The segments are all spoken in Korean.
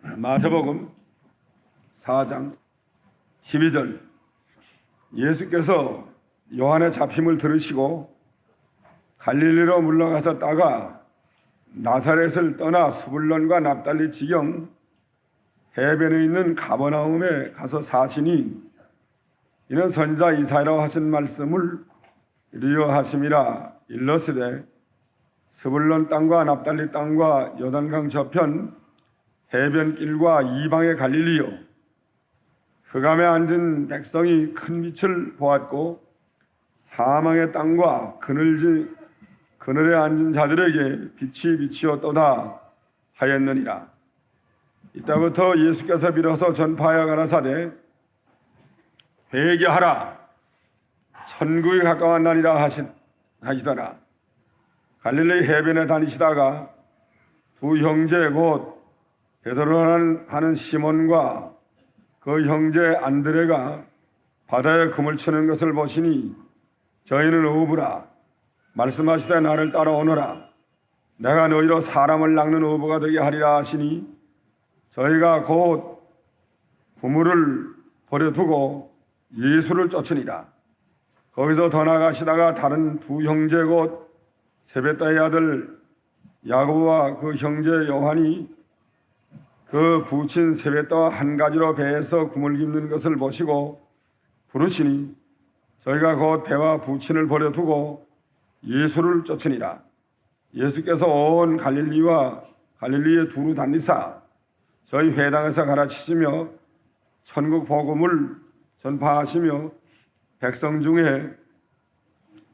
마태복음 4장 12절 예수께서 요한의 잡힘을 들으시고 갈릴리로 물러가셨다가 나사렛을 떠나 스불론과 납달리 지경 해변에 있는 가버나움에 가서 사시니 이는 선지자 이사야로 하신 말씀을 이루어하심이라. 일러스되 스불론 땅과 납달리 땅과 요단강 저편 해변길과 이방의 갈릴리요, 흑암에 앉은 백성이 큰 빛을 보았고 사망의 땅과 그늘에 앉은 자들에게 빛이 비치었도다 하였느니라. 이때부터 예수께서 빌어서 전파하여 가라사대 회개하라, 천국이 가까웠나니라 하시더라. 갈릴리 해변에 다니시다가 두 형제 곧 베드로라 하는 시몬과 그 형제 안드레가 바다에 그물 치는 것을 보시니 저희는 어부라. 말씀하시되 나를 따라오너라. 내가 너희로 사람을 낚는 어부가 되게 하리라 하시니 저희가 곧 그물을 버려두고 예수를 쫓으니라. 거기서 더 나가시다가 다른 두 형제 곧 세베다의 아들 야고보와 그 형제 요한이 그 부친 세베다와 한 가지로 배에서 구물 깁는 것을 보시고 부르시니 저희가 곧 배와 부친을 버려두고 예수를 쫓으니라. 예수께서 온 갈릴리와 갈릴리에 두루 다니사 저희 회당에서 가르치시며 천국 복음을 전파하시며 백성 중에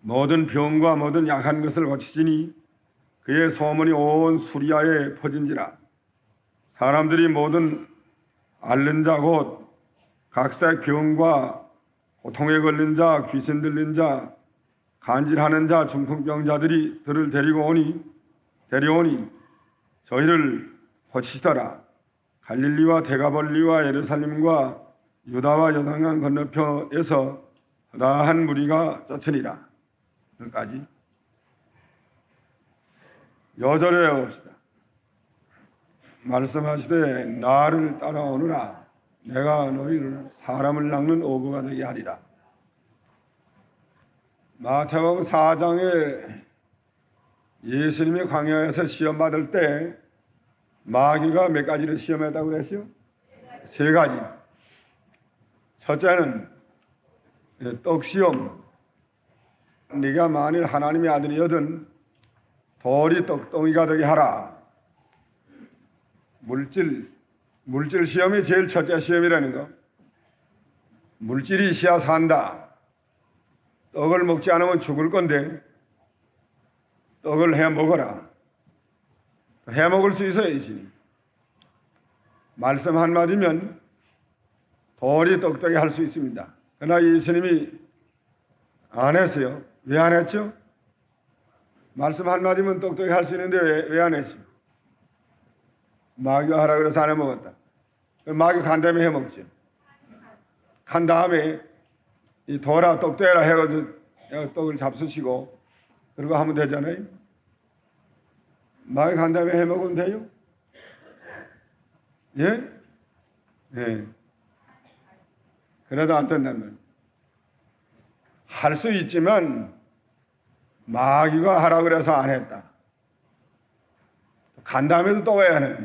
모든 병과 모든 약한 것을 고치시니 그의 소문이 온 수리아에 퍼진지라. 사람들이 모든 앓는 자 곧 각색 병과 고통에 걸린 자, 귀신 들린 자, 간질하는 자, 중풍병자들이 들을 데려오니 저희를 고치시더라. 갈릴리와 데가볼리와 예루살렘과 유다와 요단강 건너편에서 허다한 무리가 쫓으니라. 여기까지. 여절에 봅시다. 말씀하시되 나를 따라오느라 내가 너희를 사람을 낚는 어부가 되게 하리라. 마태복음 4장에 예수님이 광야에서 시험 받을 때 마귀가 몇 가지를 시험했다고 그랬어요? 세 가지. 첫째는 떡시험. 네가 만일 하나님의 아들이거든 돌이 떡덩이가 되게 하라. 물질 시험이 제일 첫째 시험이라는 거. 물질이 있어야 산다. 떡을 먹지 않으면 죽을 건데 떡을 해 먹어라. 해 먹을 수 있어야지. 말씀 한마디면 돌이 떡떡이 할 수 있습니다. 그러나 예수님이 안 했어요. 왜 안 했죠? 말씀 한마디면 떡떡이 할 수 있는데 왜 안 했죠? 마귀가 하라 그래서 안 해먹었다. 마귀 간 다음에 해먹죠. 간 다음에 이 돌아 떡대라 해가지고 떡을 잡수시고 그러고 하면 되잖아요. 마귀 간 다음에 해먹으면 돼요? 예? 예. 그래도 안 된다면 할 수 있지만 마귀가 하라 그래서 안 했다. 간 다음에도 또 왜 안 해?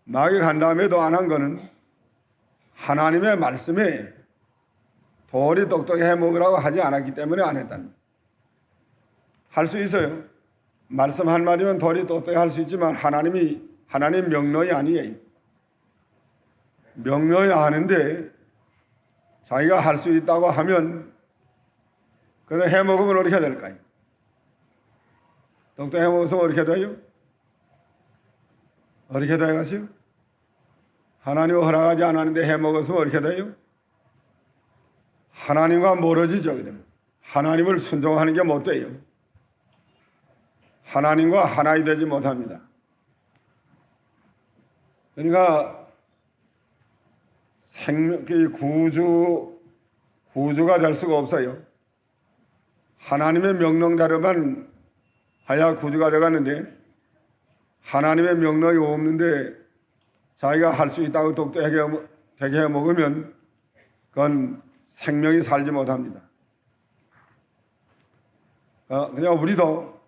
마귀 간 다음에도 안 한 거는 하나님의 말씀에 돌이 똑똑히 해먹으라고 하지 않았기 때문에 안 했다는. 할 수 있어요. 말씀 한마디면 돌이 똑똑히 할 수 있지만 하나님 명령이 아니에요. 명령이 아는데 자기가 할 수 있다고 하면 그래서 해먹으면 어떻게 될까요? 똑똑히 해먹어서 어떻게 돼요? 어떻게 돼가지고? 하나님 허락하지 않았는데 해먹었으면 어떻게 돼요? 하나님과 멀어지죠. 하나님을 순종하는 게 못 돼요. 하나님과 하나이 되지 못합니다. 그러니까 구주가 될 수가 없어요. 하나님의 명령대로만 하야 구주가 되었는데 하나님의 명령이 없는데 자기가 할 수 있다고 되게 해 먹으면 그건 생명이 살지 못합니다. 그냥 우리도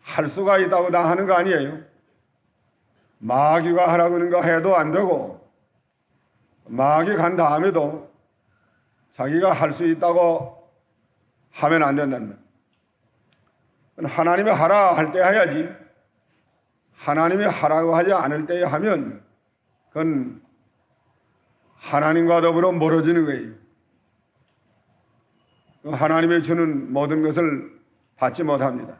할 수가 있다고 다 하는 거 아니에요. 마귀가 하라고 하는 거 해도 안 되고, 마귀 간 다음에도 자기가 할 수 있다고 하면 안 된다는 거예요. 하나님이 하라 할 때 해야지, 하나님이 하라고 하지 않을 때 하면 그건 하나님과 더불어 멀어지는 거예요. 하나님이 주는 모든 것을 받지 못합니다.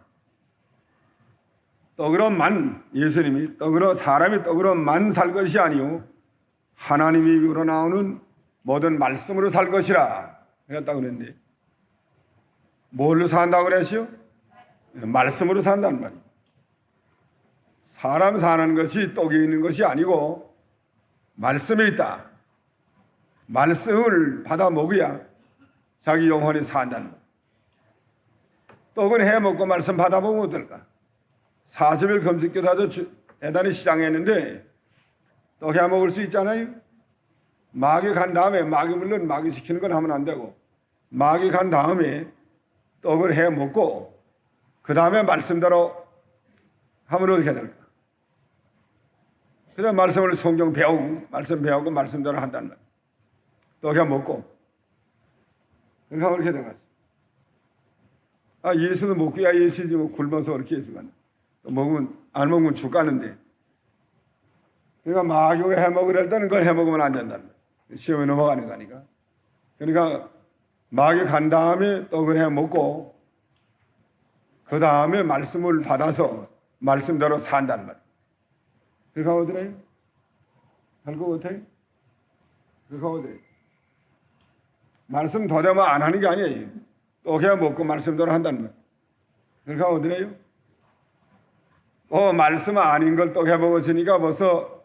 떡으로만, 예수님이 사람이 떡으로만 살 것이 아니요 하나님이 입으로 나오는 모든 말씀으로 살 것이라 그랬다고 그랬는데, 뭘로 산다고 그랬어요? 말씀으로 산다는 말이에요. 사람 사는 것이 떡에 있는 것이 아니고 말씀에 있다. 말씀을 받아 먹어야 자기 영혼이 산다는 거예요. 떡은 해 먹고 말씀 받아 먹으면 어떨까? 40일 금식기도 아주 대단히 시장했는데 떡 해 먹을 수 있잖아요. 마귀 간 다음에, 물론 마귀 시키는 건 하면 안 되고, 마귀 간 다음에 떡을 해 먹고 그 다음에 말씀대로 하면 어떻게 될까? 그 다음에 말씀을 성경 배우고 말씀대로 한다는 말이에요. 떡 해 먹고 그러니까 그렇게 돼가지고, 예수도 먹고야 예수지 뭐 굶어서 그렇게 했지만 안 먹으면 죽가는데, 그러니까 마귀가 해 먹으려 때는 그걸 해 먹으면 안 된다는 거예요. 시험에 넘어가는 거니까. 그러니까 마귀 간 다음에 떡을 해 먹고 그 다음에 말씀을 받아서 말씀대로 산다는 말이에요. 그러니까 어디래요? 할 거 같아요? 그러니까 어디래요? 말씀 더 되면 안 하는 게 아니에요. 떡 해 먹고 말씀대로 한다는 거예요. 그러니까 어디래요? 말씀 아닌 걸 떡 해 먹었으니까 벌써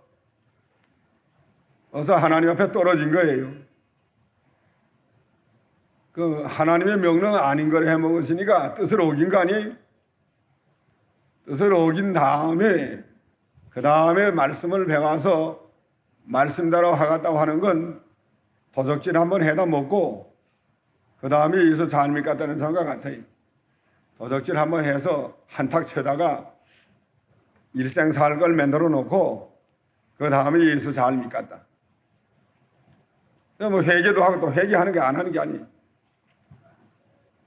하나님 앞에 떨어진 거예요. 그 하나님의 명령 아닌 걸 해 먹었으니까 뜻을 어긴 거 아니에요? 뜻을 어긴 다음에 그 다음에 말씀을 배워서 말씀대로 하겠다고 하는 건 도적질 한번 해다 먹고 그 다음에 예수 잘 믿겠다는 생각 같아요. 도적질 한번 해서 한탁 쳐다가 일생 살 걸 만들어 놓고 그 다음에 예수 잘 믿겠다. 뭐 회개도 하고 또 회개하는 게 안 하는 게 아니에요.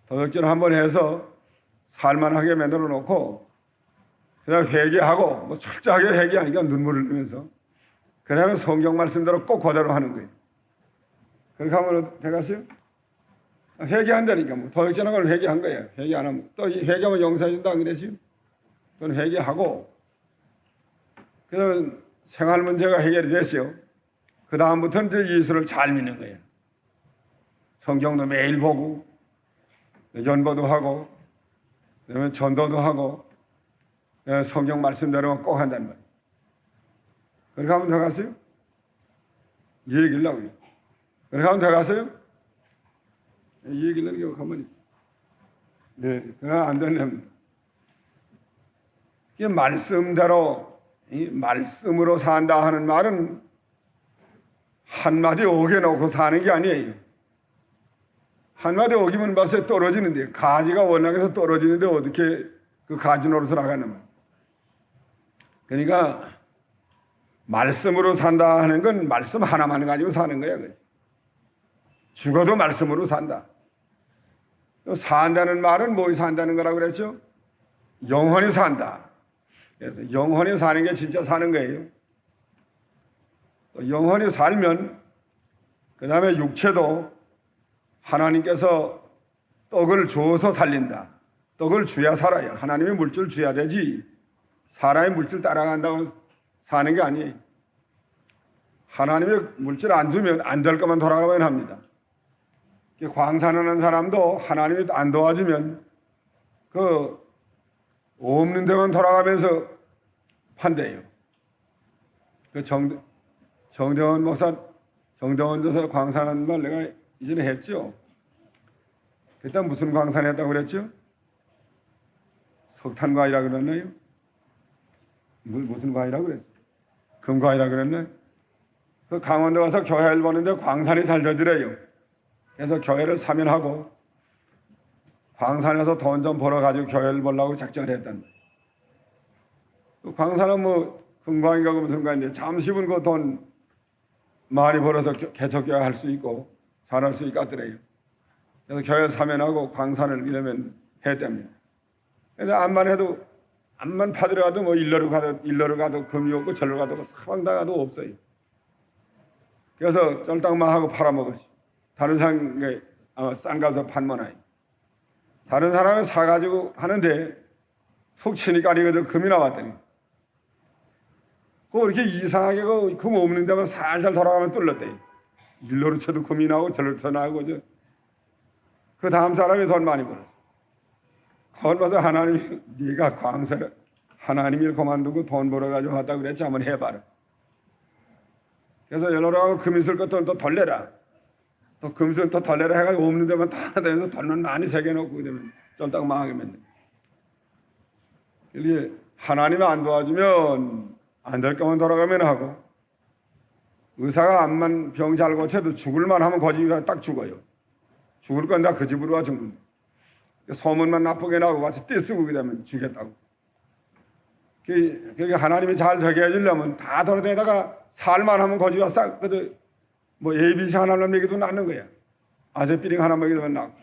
도적질 한번 해서 살만하게 만들어 놓고 그다음에 회개하고 뭐 철저하게 회개하니까 눈물을 흘리면서 그 다음에 성경 말씀대로 꼭 그대로 하는 거예요. 그렇게 하면 되겠어요? 회개한다니까 뭐 도적질하는 걸 회개한 거예요. 회개 안 하면 또 회개하면 용서해준다 안 그랬어요? 또는 회개하고 그 다음에 생활 문제가 해결이 됐어요. 그 다음부터는 이제 예수를 잘 믿는 거예요. 성경도 매일 보고 연보도 하고 그다음에 전도도 하고 성경 말씀대로 꼭 한다는 말이에요. 그렇게 하면 들어가세요? 이 얘기를 하고요. 그렇게 하면 들어가세요? 이 얘기를 하고 가만히. 네, 그러면 안 되는 이게 말씀대로 이 말씀으로 산다 하는 말은 한마디 어겨놓고 사는 게 아니에요. 한마디 어기면 벌써 떨어지는데, 가지가 워낙에서 떨어지는데 어떻게 그 가지 노릇을 하겠는 말이에요. 그러니까 말씀으로 산다 하는 건 말씀 하나만 가지고 사는 거야. 죽어도 말씀으로 산다. 산다는 말은 뭐 산다는 거라고 그랬죠? 영원히 산다. 그래서 영원히 사는 게 진짜 사는 거예요. 영원히 살면 그 다음에 육체도 하나님께서 떡을 주어서 살린다. 떡을 줘야 살아요. 하나님이 물질 줘야 되지 사람이 물질 따라간다고 사는 게 아니에요. 하나님이 물질 안 주면 안 될 것만 돌아가면 합니다. 광산하는 사람도 하나님이 안 도와주면 그 없는 데만 돌아가면서 판대요. 그 정대원 목사, 정대원 저서 광산하는 말 내가 이전에 했죠. 그때 무슨 광산했다고 그랬죠? 석탄과일이라고 그랬나요? 무슨 과일이라고 그랬죠? 금광이라 그랬네. 그 강원도 가서 교회를 보는데 광산이 잘 되더래요. 그래서 교회를 사면하고 광산에서 돈 좀 벌어가지고 교회를 보려고 작정을 했단다. 그 광산은 뭐 금광인가 무슨 광인데 잠시분 그 돈 많이 벌어서 개척교회 할 수 있고 잘할 수 있게 하더래요. 그래서 교회 사면하고 광산을 이러면 했답니다. 그래서 암만 파들어 가도 뭐 일러로 가도 금이 없고 절로 가도 사방다 가도 없어요. 그래서 쫄딱만 하고 팔아먹었지. 다른 사람에 싼 값에 판만하요. 다른 사람은 사가지고 하는데 툭 치니까 아니거든 금이 나왔더니 그 이렇게 이상하게 금 없는 데만 살살 돌아가면 뚫렸대. 일로로 쳐도 금이 나오고 절로 쳐 나오고 그 다음 사람이 돈 많이 벌었어. 그걸 봐서 하나님이 네가 광세를 하나님을 그만두고 돈 벌어가지고 하다 그랬지 한번 해봐라. 그래서 연락하고 금 있을 것도 또 돌려라. 또 금수는 또 돌려라 해가지고 없는 데만 다 대서 돈만 많이 새겨놓고 그러면 쫄딱 망하게 만든. 이게 하나님이 안 도와주면 안 될 거면 돌아가면 하고 의사가 암만 병 잘 고쳐도 죽을만 하면 거짓말 딱 죽어요. 죽을 건 다 그 집으로 와 죽는다. 소문만 나쁘게 나고 와서 떼쓰고 그러면 죽겠다고. 그게 하나님이 잘 되게 해주려면 다 돌아다니다가 살만 하면 거짓말 싹 뭐 ABC 하나만 먹이도 낫는 거야. 아세피링 하나 먹이면 낫고.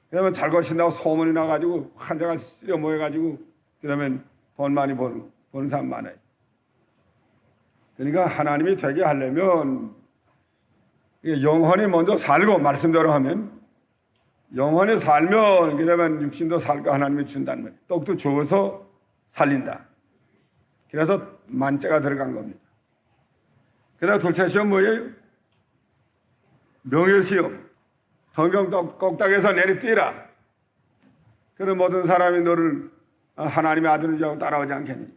그러면 잘 거신다고 소문이 나가지고 환자가 쓰려 모여가지고 그러면 돈 많이 버는 사람 많아요. 그러니까 하나님이 되게 하려면 영혼이 먼저 살고 말씀대로 하면 영혼이 살면 그러면 육신도 살고 하나님이 준다는 거예요. 떡도 주어서 살린다. 그래서 만자가 들어간 겁니다. 그다음 둘째 시험 뭐예요? 명예시험. 성경 꼭딱에서 내리 뛰라. 그런 모든 사람이 너를 하나님의 아들인 줄 알고 따라오지 않겠니?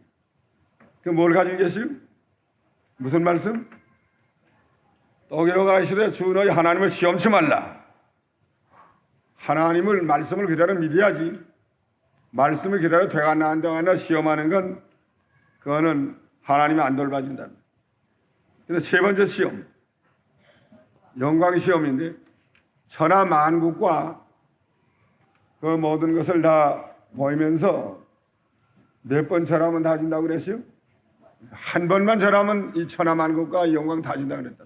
그 뭘 가지고 계시오? 무슨 말씀? 떡이로 가시되 주 너희 하나님을 시험치 말라. 하나님을 말씀을 그대로 믿어야지. 말씀을 그대로 되가 안 되나 시험하는 건 그거는 하나님이 안 돌봐준다. 그래서 세 번째 시험, 영광 시험인데 천하 만국과 그 모든 것을 다 보이면서 몇 번 절하면 다 준다고 그랬어요? 한 번만 절하면 이 천하 만국과 영광 다 준다고 그랬다.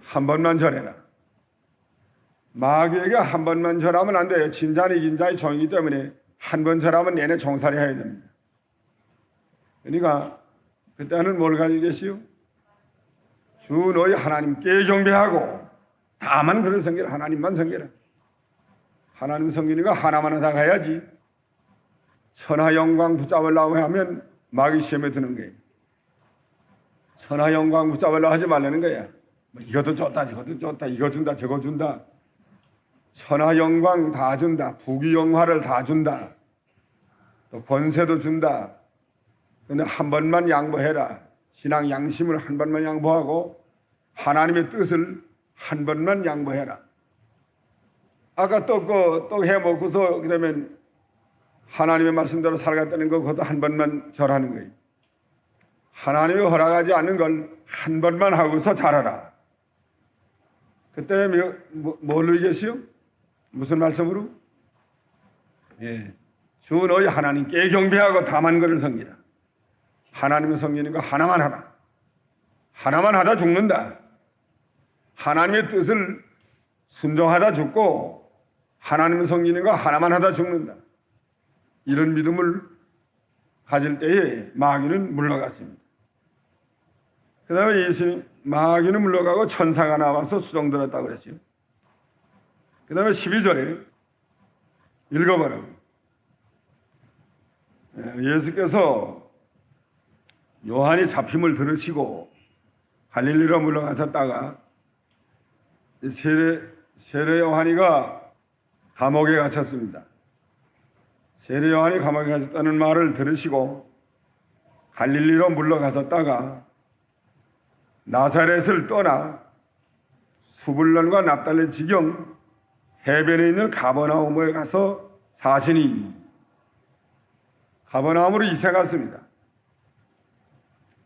한 번만 절해라. 마귀에게 한 번만 절하면 안 돼요. 진자는 이긴 자의 종이기 때문에 한 번 절하면 내내 종살이 해야 됩니다. 그러니까 그때는 뭘 가지고 계시오? 주 너희 하나님께 경배하고 다만 그런 성결 하나님만 성결해. 하나님 성결이가 하나만 하다 가야지. 천하 영광 붙잡으려고 하면 마귀 시험에 드는 거예요. 천하 영광 붙잡으려고 하지 말라는 거야. 이것도 좋다 저것도 좋다 이거 준다 저거 준다. 천하 영광 다 준다. 부귀 영화를 다 준다. 또 권세도 준다. 근데 한 번만 양보해라. 신앙 양심을 한 번만 양보하고 하나님의 뜻을 한 번만 양보해라. 아까 떡 해먹고서 그러면 하나님의 말씀대로 살아갔다는 거 그것도 한 번만 절하는 거예요. 하나님이 허락하지 않는 걸 한 번만 하고서 잘하라. 그때 뭘로 계시오? 무슨 말씀으로? 예, 주 너희 하나님께 경배하고 다만 그를 섬기라. 하나님의 섬기는 거 하나만 하라. 하나만 하다 죽는다. 하나님의 뜻을 순종하다 죽고 하나님의 섬기는 거 하나만 하다 죽는다. 이런 믿음을 가질 때에 마귀는 물러갔습니다. 그 다음에 마귀는 물러가고 천사가 나와서 수종들었다고 그랬어요. 그 다음에 12절에 읽어봐라. 예수께서 요한이 잡힘을 들으시고 갈릴리로 물러가셨다가 세례 요한이가 감옥에 갇혔습니다. 세례 요한이 감옥에 갇혔다는 말을 들으시고 갈릴리로 물러가셨다가 나사렛을 떠나 수불론과 납달리 지경 해변에 있는 가버나움에 가서 사시니 가버나움으로 이사 갔습니다.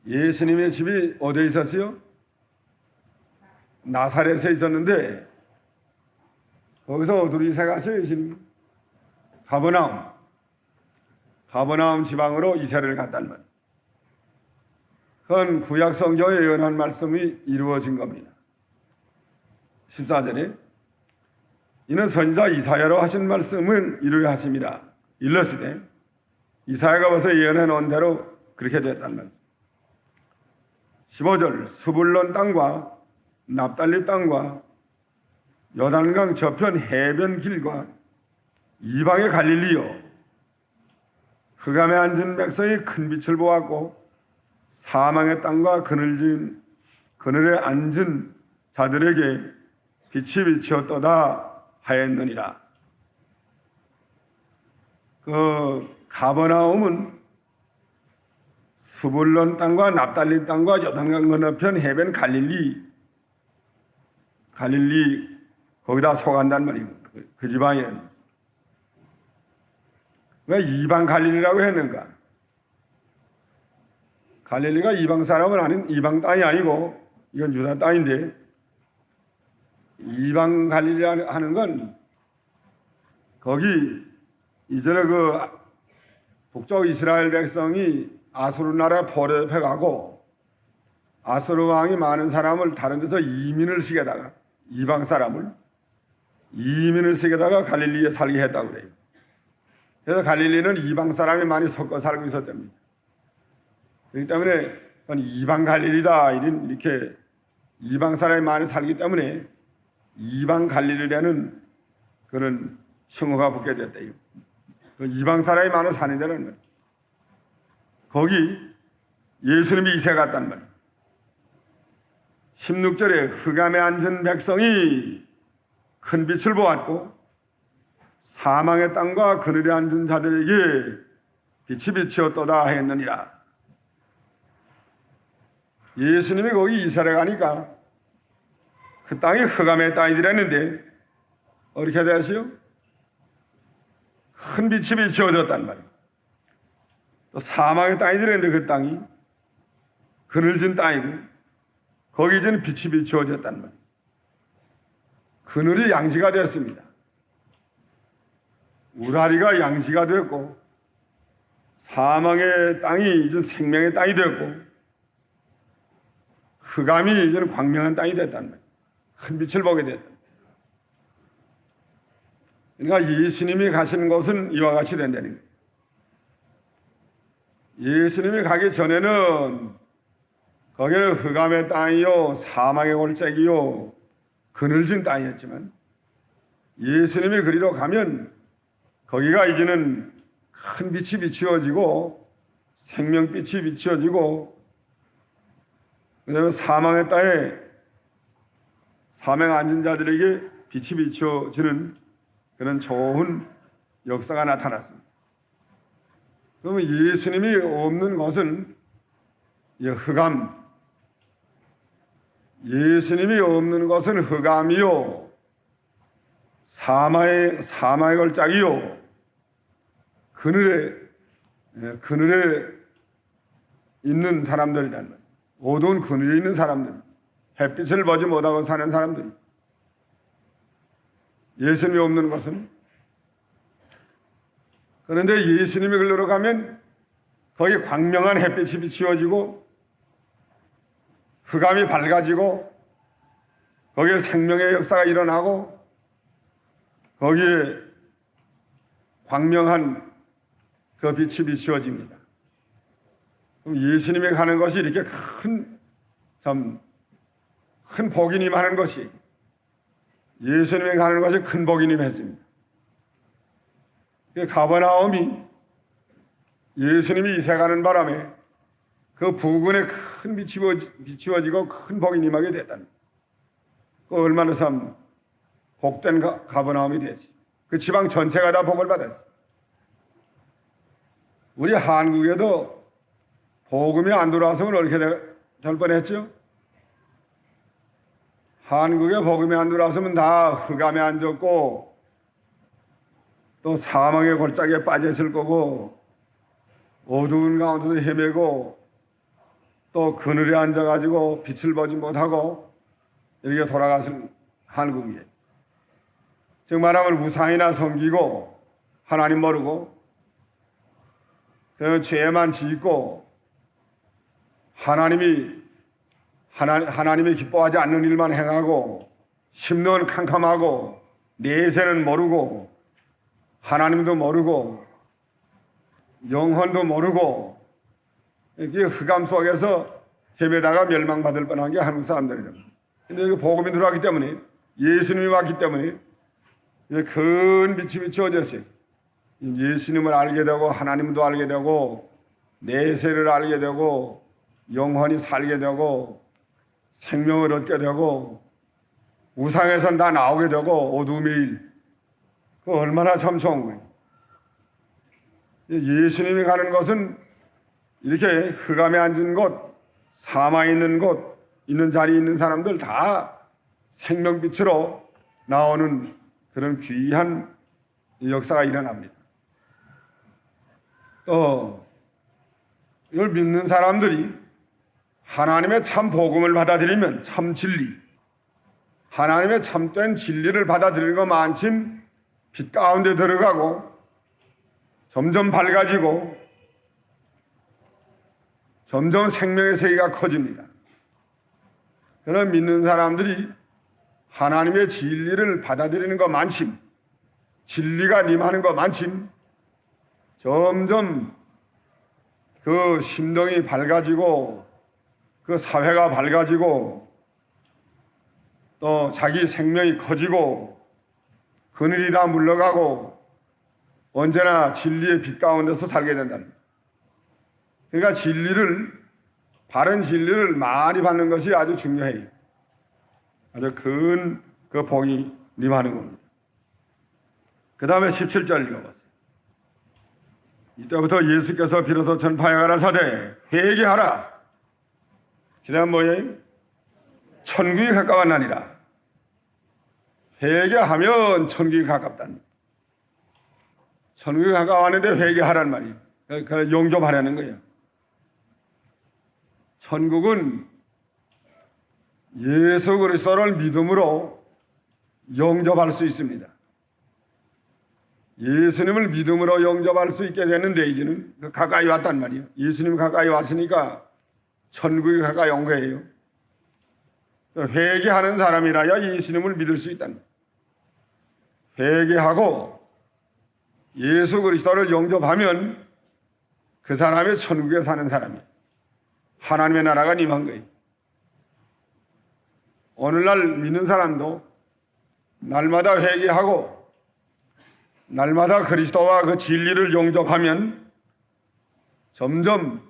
예수님의 집이 어디에 있었어요? 나사렛에 있었는데 거기서 어디로 이사 갔어요? 예수님? 가버나움 지방으로 이사를 갔단 말이에요. 그건 구약 성경에 예언한 말씀이 이루어진 겁니다. 14절에 이는 선지자 이사야로 하신 말씀을 이루려 하십니다. 일러시되 이사야가 벌써 예언해 놓은 대로 그렇게 됐단 말이에요. 15절 스불론 땅과 납달리 땅과 요단강 저편 해변 길과 이방의 갈릴리요 흑암에 앉은 백성이 큰 빛을 보았고 사망의 땅과 그늘에 앉은 자들에게 빛이 비치었도다 하였느니라. 그 가버나움은 스불론 땅과 납달리 땅과 요단강 건너편 해변 갈릴리 거기다 속한단 말이에요. 그 지방에는. 왜 이방 갈릴리라고 했는가? 갈릴리가 이방 사람은 아닌 이방 땅이 아니고 이건 유다 땅인데 이방 갈릴리 하는 건 거기 이전에 그 북쪽 이스라엘 백성이 아수르 나라에 포로잡혀 가고 아수르 왕이 많은 사람을 다른 데서 이민을 시켜다가 이방 사람을 이민을 시켜다가 갈릴리에 살게 했다고 그래요. 그래서 갈릴리는 이방 사람이 많이 섞어 살고 있었답니다. 그렇기 때문에 이방 갈릴리다 이렇게 이방 사람이 많이 살기 때문에 이방 갈릴리라는 그런称호가 붙게 됐대요. 그 이방 사람이 많이 사는 데는 거예요. 거기 예수님이 이사 갔단 말이에요. 16절에 흑암에 앉은 백성이 큰 빛을 보았고 사망의 땅과 그늘에 앉은 자들에게 빛이 비치었도다 했느니라. 예수님이 거기 이사를 가니까 그 땅이 흑암의 땅이더랬는데 어떻게 되었어요? 큰 빛이 비치어졌단 말이에요. 또 사망의 땅이더랬는데 그 땅이 그늘진 땅이고 거기 이제는 빛이 비추어졌단 말이에요. 그늘이 양지가 되었습니다. 우라리가 양지가 되었고 사망의 땅이 이제 생명의 땅이 되었고 흑암이 이제는 광명한 땅이 됐단 말이에요. 큰 빛을 보게 됐다. 그러니까 예수님이 가시는 곳은 이와 같이 된다는 거예요. 예수님이 가기 전에는 거기는 흑암의 땅이요 사망의 골짜기요 그늘진 땅이었지만 예수님이 그리로 가면 거기가 이제는 큰 빛이 비추어지고 생명빛이 비추어지고 그다음에 사망의 땅에 사망에 앉은 자들에게 빛이 비추어지는 그런 좋은 역사가 나타났습니다. 그러면 예수님이 없는 것은 흑암, 예수님이 없는 것은 흑암이요 사마의 걸작이요 그늘에 있는 사람들이란 말이에요. 어두운 그늘에 있는 사람들, 햇빛을 보지 못하고 사는 사람들. 예수님이 없는 것은 그런데 예수님이 글로 가면 거기 광명한 햇빛이 비추어지고 흑암이 밝아지고 거기에 생명의 역사가 일어나고 거기에 광명한 그 빛이 비추어집니다. 그럼 예수님이 가는 것이 이렇게 큰 복이님 하는 것이 예수님이 가는 것이 큰 복이님 했습니다. 가버나움이 예수님이 이사 가는 바람에 그 부근에 큰 비추어지고 큰 복이 임하게 됐다는 그 얼마나 참 복된 가버나움이 되지. 그 지방 전체가 다 복을 받았지. 우리 한국에도 복음이 안 들어왔으면 어떻게 될 뻔했죠? 한국에 복음이 안 들어왔으면 다 흑암에 앉았고 또 사망의 골짜기에 빠져 있을 거고 어두운 가운데서 헤매고 또 그늘에 앉아가지고 빛을 보지 못하고 이렇게 돌아가신 한국이에요. 즉 말하면 우상이나 섬기고 하나님 모르고 죄만 짓고 하나님이 기뻐하지 않는 일만 행하고 심령은 캄캄하고 내세는 모르고 하나님도 모르고 영혼도 모르고 이렇게 흑암 속에서 헤매다가 멸망받을 뻔한 게 한국 사람들이라고. 근데 여기 복음이 들어왔기 때문에 예수님이 왔기 때문에 이제 큰 빛이 비추어졌어요. 예수님을 알게 되고 하나님도 알게 되고 내세를 알게 되고 영원히 살게 되고 생명을 얻게 되고 우상에선 다 나오게 되고 어둠의 일. 그 얼마나 참 좋은 거예요. 예수님이 가는 곳은 이렇게 흑암에 앉은 곳, 사망에 있는 곳, 있는 자리에 있는 사람들 다 생명빛으로 나오는 그런 귀한 역사가 일어납니다. 또 이걸 믿는 사람들이 하나님의 참 복음을 받아들이면 참 진리, 하나님의 참된 진리를 받아들이는 것만큼 빛 가운데 들어가고 점점 밝아지고 점점 생명의 세계가 커집니다. 그런 믿는 사람들이 하나님의 진리를 받아들이는 것만큼 진리가 임하는 것만큼 점점 그 심령이 밝아지고 그 사회가 밝아지고 또 자기 생명이 커지고 그늘이 다 물러가고 언제나 진리의 빛 가운데서 살게 된답니다. 그러니까 바른 진리를 많이 받는 것이 아주 중요해요. 아주 큰 그 복이 임하는 겁니다. 그 다음에 17절 읽어보세요. 이때부터 예수께서 비로소 전파해 가라사대 회개하라. 그 다음 뭐예요? 천국이 가까웠나니라. 회개하면 천국이 가깝답니다. 천국이 가까웠는데 회개하란 말이에요. 그러니까 용접하라는 거예요. 천국은 예수 그리스도를 믿음으로 영접할 수 있습니다. 예수님을 믿음으로 영접할 수 있게 되는데 이제는 가까이 왔단 말이에요. 예수님 가까이 왔으니까 천국이 가까이 온 거예요. 회개하는 사람이라야 예수님을 믿을 수 있답니다. 회개하고 예수 그리스도를 영접하면 그 사람이 천국에 사는 사람이에요. 하나님의 나라가 임한 거예요. 오늘날 믿는 사람도 날마다 회개하고 날마다 그리스도와 그 진리를 영접하면 점점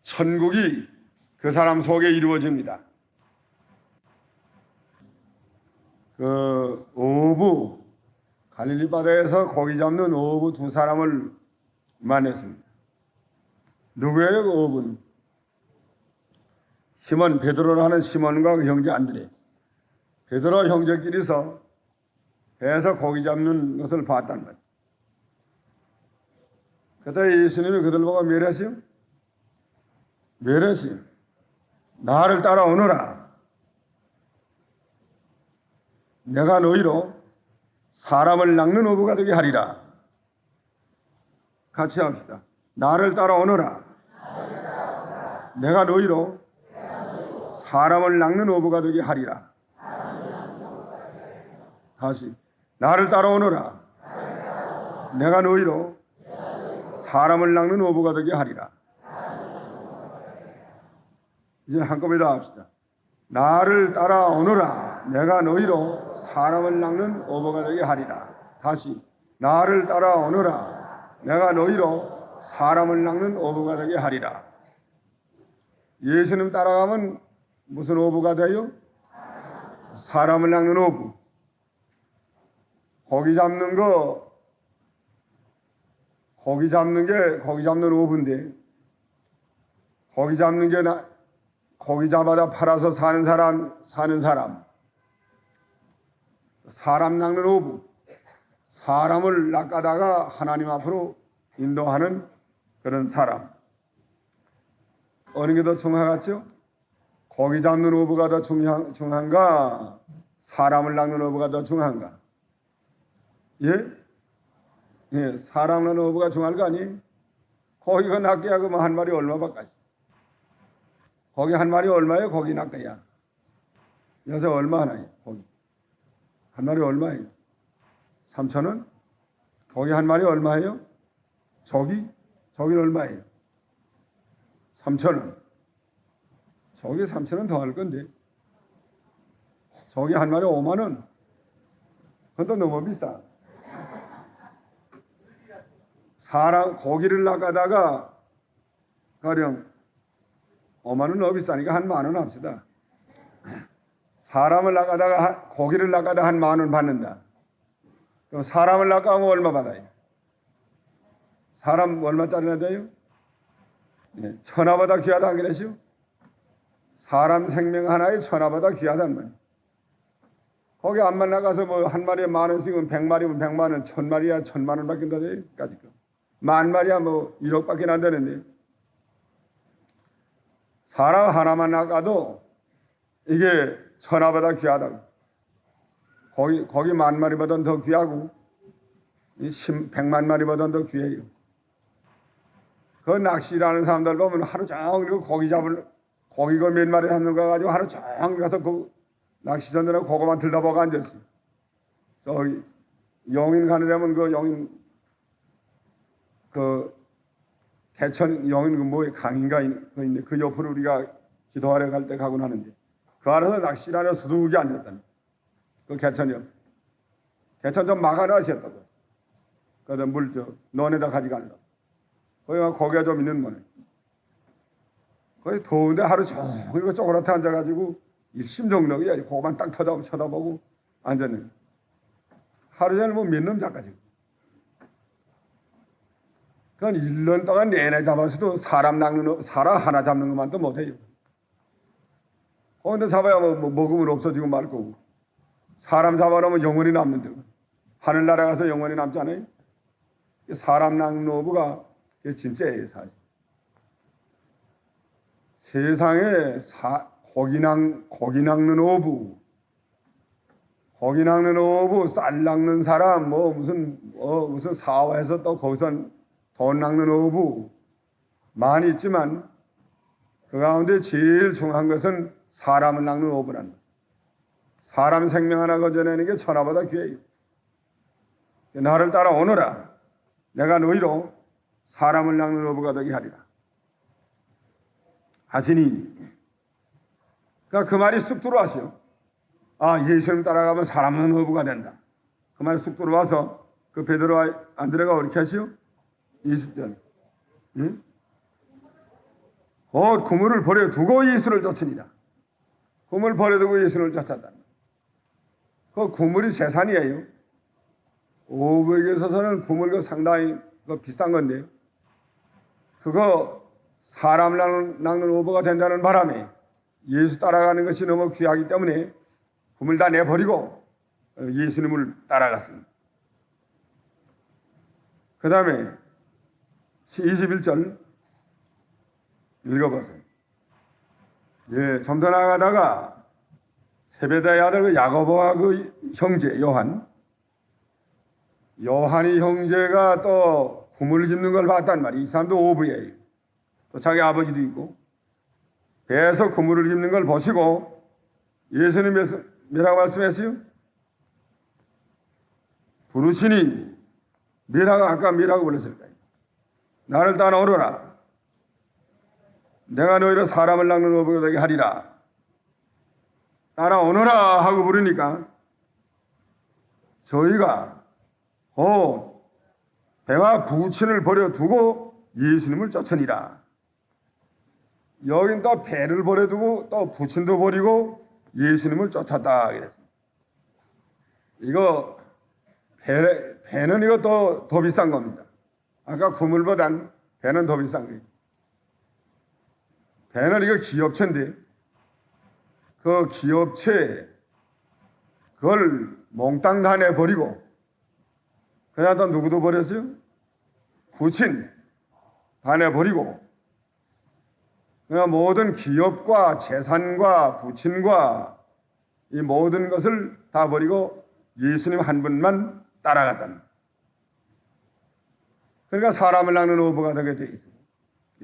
천국이 그 사람 속에 이루어집니다. 그 어부 갈릴리 바다에서 고기 잡는 어부 두 사람을 만났습니다. 누구예요? 그 어부는 시몬 베드로를 하는 시몬과 그 형제 안드레. 베드로 형제끼리서 배에서 고기 잡는 것을 봤단 말이에요. 그때 예수님이 그들 보고 멸하시오. 나를 따라오너라. 내가 너희로 사람을 낚는 어부가 되게 하리라. 같이 합시다. 나를 따라오너라. 내가 너희로 사람을 낚는 어부가 되게 하리라. 다시. 나를 따라오너라. 내가 너희로 사람을 낚는 어부가 되게 하리라. 이제 한꺼번에 다 합시다. 나를 따라오너라. 내가 너희로 사람을 낚는 어부가 되게 하리라. 다시. 나를 따라오너라. 내가 너희로 사람을 낚는 어부가 되게 하리라. 예수님 따라가면 무슨 어부가 돼요? 사람을 낚는 어부. 고기 잡는 어부인데, 고기 잡아다 팔아서 사는 사람, 사람 낚는 어부, 사람을 낚아다가 하나님 앞으로 인도하는 그런 사람. 어느 게 더 중요하겠죠? 고기 잡는 어부가 더 중요한가? 사람을 낚는 어부가 더 중요한가? 예? 예, 사람 낚는 어부가 중요할 거 아니에요? 고기가 낚여야 그만 한 마리 얼마밖에. 고기 한 마리 얼마예요? 고기 낚여야. 요새 얼마 하나요? 고기 한 마리 얼마예요? 3,000원? 고기 한 마리 얼마예요? 저기는 얼마예요? 3,000원. 저기 3,000원 더 할 건데. 저기 한 마리 5만 원. 그건 또 너무 비싸. 사람 고기를 낚아다가 가령 5만 원 너무 비싸니까 한 만 원 합시다. 사람을 낚아다가 고기를 낚아다 한 만 원 받는다. 그럼 사람을 낚아면 얼마 받아요? 사람 얼마짜리나 돼요? 네, 천하보다 귀하다 안 그러시오? 사람 생명 하나에 천하보다 귀하단 말이에요. 거기 안만 나가서 뭐 한 마리에 만 원씩은 100마리면 100만 원, 1000마리야 1000만 원밖에 더 돼요. 까짓 거. 만 마리야 뭐 1억밖에 안 되는데. 사람 하나만 나가도 이게 천하보다 귀하다고. 거기 만 마리보다는 더 귀하고 100만 마리보다는 더 귀해요. 그 낚시라는 사람들 보면 하루 종일 고기가 몇 마리 잡는 거 가지고 하루 종일 가서 그 낚시선들은 그거만 들다보고 앉았어요. 저기 용인 가느라면 그 용인 그 개천 용인 그 뭐에 강인가 있는데 그 옆으로 우리가 기도하러 갈 때 가곤 하는데 그 안에서 낚시라는 수두룩이 앉았다니. 그 개천 옆. 개천 좀 막아놔셨다고. 그래서 물 논에다 가져가려고. 거기가 좀 있는 거네. 거기 더운데 하루 종일 쪼그라져 앉아가지고 일심동력이야. 그거만 딱 쳐다보고 앉았네. 하루 종일 뭐 몇 놈 잡가지고. 그건 1년 동안 내내 잡았어도 사람 하나 잡는 것만도 못해요. 거기서 잡아야 뭐 먹으면 없어지고 말 거고. 사람 잡아놓으면 영원히 남는데. 하늘나라 가서 영원히 남지 않아요? 사람 낚는 어부가 진짜예요, 사실. 세상에 고기 낚는 어부, 쌀 낚는 사람, 뭐 무슨 사화해서 또 거기서 돈 낚는 어부 많이 있지만 그 가운데 제일 중요한 것은 사람을 낚는 어부라는 것. 사람 생명 하나 거저내는 게 천하보다 귀해요. 나를 따라오너라. 내가 너희로 사람을 낚는 어부가 되게 하리라. 하시니. 그러니까 그 말이 쑥 들어왔어요. 아, 예수님 따라가면 사람 낚는 어부가 된다. 그 말이 쑥 들어와서 그 베드로와 안드레가 어떻게 하시오? 20절. 응? 곧 그물을 버려두고 예수를 쫓으니라. 그물 버려두고 예수를 쫓았다. 그 그물이 재산이에요. 어부에게 있어서는 그물이 상당히 비싼 건데 그거 사람 낚는 어부가 된다는 바람에 예수 따라가는 것이 너무 귀하기 때문에 그물 다 내버리고 예수님을 따라갔습니다. 그 다음에 21절 읽어보세요. 예, 좀 더 나가다가 세베다의 아들 그 야고보와 그 형제 요한이 형제가 또 그물을 짚는 걸 봤단 말이에요. 이 사람도 어부예요. 또 자기 아버지도 있고 배에서 그물을 짚는 걸 보시고 예수님께서 뭐라고 말씀했어요? 부르시니 아까 뭐라고 불렀을까요? 나를 따라오너라. 내가 너희로 사람을 낚는 어부가 되게 하리라. 따라오너라 하고 부르니까 저희가 배와 부친을 버려두고 예수님을 쫓으니라. 여긴 또 배를 버려두고 또 부친도 버리고 예수님을 쫓았다 그랬습니다. 이거 배는 이거 더 비싼 겁니다. 아까 그물보단 배는 더 비싼 거예요. 배는 이거 기업체인데 그 기업체 그걸 몽땅 다 내버리고 그냥 또 누구도 버렸어요? 부친 다 내버리고 그러나 모든 기업과 재산과 부친과 이 모든 것을 다 버리고 예수님 한 분만 따라갔다는. 그러니까 사람을 낚는 어부가 되게 돼 있어요.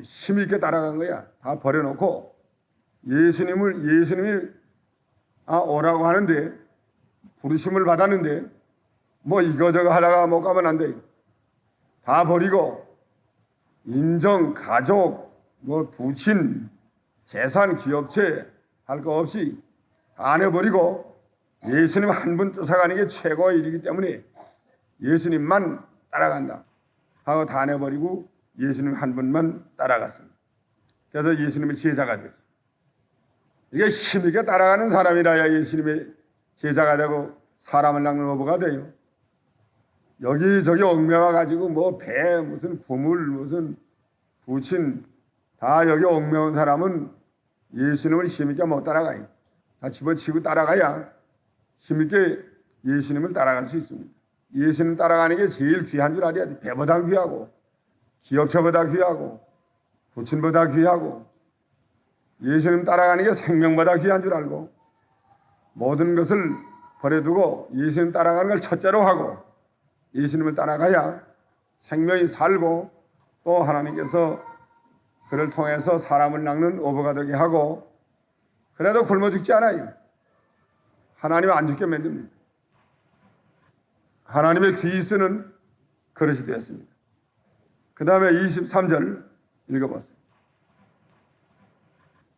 힘있게 따라간 거야. 다 버려놓고 예수님이 오라고 하는데 부르심을 받았는데 뭐 이거저거 하다가 못 가면 안 돼. 다 버리고 인정, 가족, 뭐 부친, 재산, 기업체 할 거 없이 다 내버리고 예수님 한 분 쫓아가는 게 최고의 일이기 때문에 예수님만 따라간다 하고 다 내버리고 예수님 한 분만 따라갔습니다. 그래서 예수님의 제자가 되죠. 이게 힘있게 따라가는 사람이라야 예수님의 제자가 되고 사람을 낚는 어부가 돼요. 여기저기 얽매와 가지고 뭐 배 무슨 구물 무슨 부친 다 여기 얽매운 사람은 예수님을 힘있게 못 따라가요. 다 집어치고 따라가야 힘있게 예수님을 따라갈 수 있습니다. 예수님 따라가는 게 제일 귀한 줄 알아야 돼. 배보다 귀하고 기업체보다 귀하고 부친보다 귀하고 예수님 따라가는 게 생명보다 귀한 줄 알고 모든 것을 버려두고 예수님 따라가는 걸 첫째로 하고 예수님을 따라가야 생명이 살고 또 하나님께서 그를 통해서 사람을 낚는 어부가 되게 하고 그래도 굶어 죽지 않아요. 하나님 안 죽게 만듭니다. 하나님의 귀 쓰는 그릇이 되었습니다. 그 다음에 23절 읽어보세요.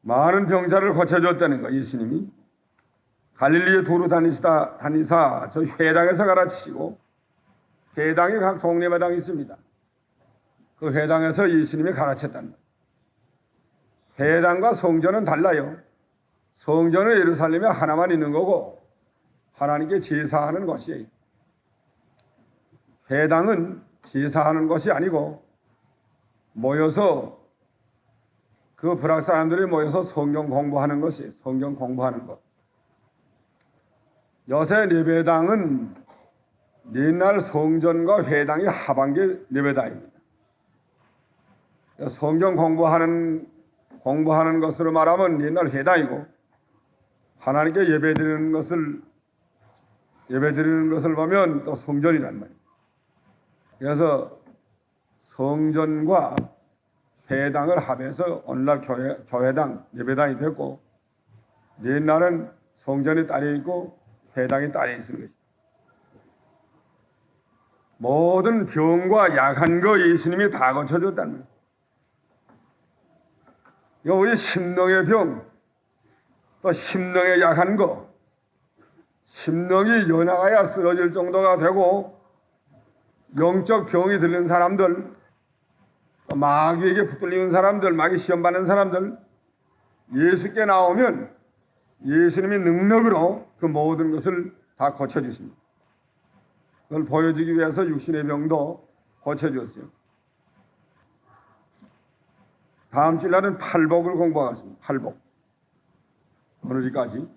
많은 병자를 고쳐줬다는 거 예수님이 갈릴리에 두루 다니사 저 회당에서 가르치시고 회당이 각 동네마다 있습니다. 그 회당에서 예수님이 가르쳤다는 거. 회당과 성전은 달라요. 성전은 예루살렘에 하나만 있는 거고 하나님께 제사하는 것이에요. 회당은 제사하는 것이 아니고 모여서 그 불학 사람들이 모여서 성경 공부하는 것이에요. 성경 공부하는 것. 요새 예배당은 옛날 성전과 회당이 합한 게 예배당입니다. 성경 공부하는 것으로 말하면 옛날 회당이고 하나님께 예배드리는 것을 보면 또 성전이란 말이에요. 그래서 성전과 회당을 합해서 오늘날 교회당, 예배당이 됐고 옛날은 성전이 딸려 있고 회당이 딸려 있는 것이죠. 모든 병과 약한 거 예수님이 다 고쳐줬다는 거예요. 이거 우리 심령의 병, 또 심령에 약한 거, 심령이 연약하여 쓰러질 정도가 되고 영적 병이 들린 사람들, 또 마귀에게 붙들리는 사람들, 마귀 시험 받는 사람들 예수께 나오면 예수님이 능력으로 그 모든 것을 다 고쳐주십니다. 그걸 보여주기 위해서 육신의 병도 고쳐주었어요. 다음 주일날은 팔복을 공부하겠습니다. 팔복. 오늘까지.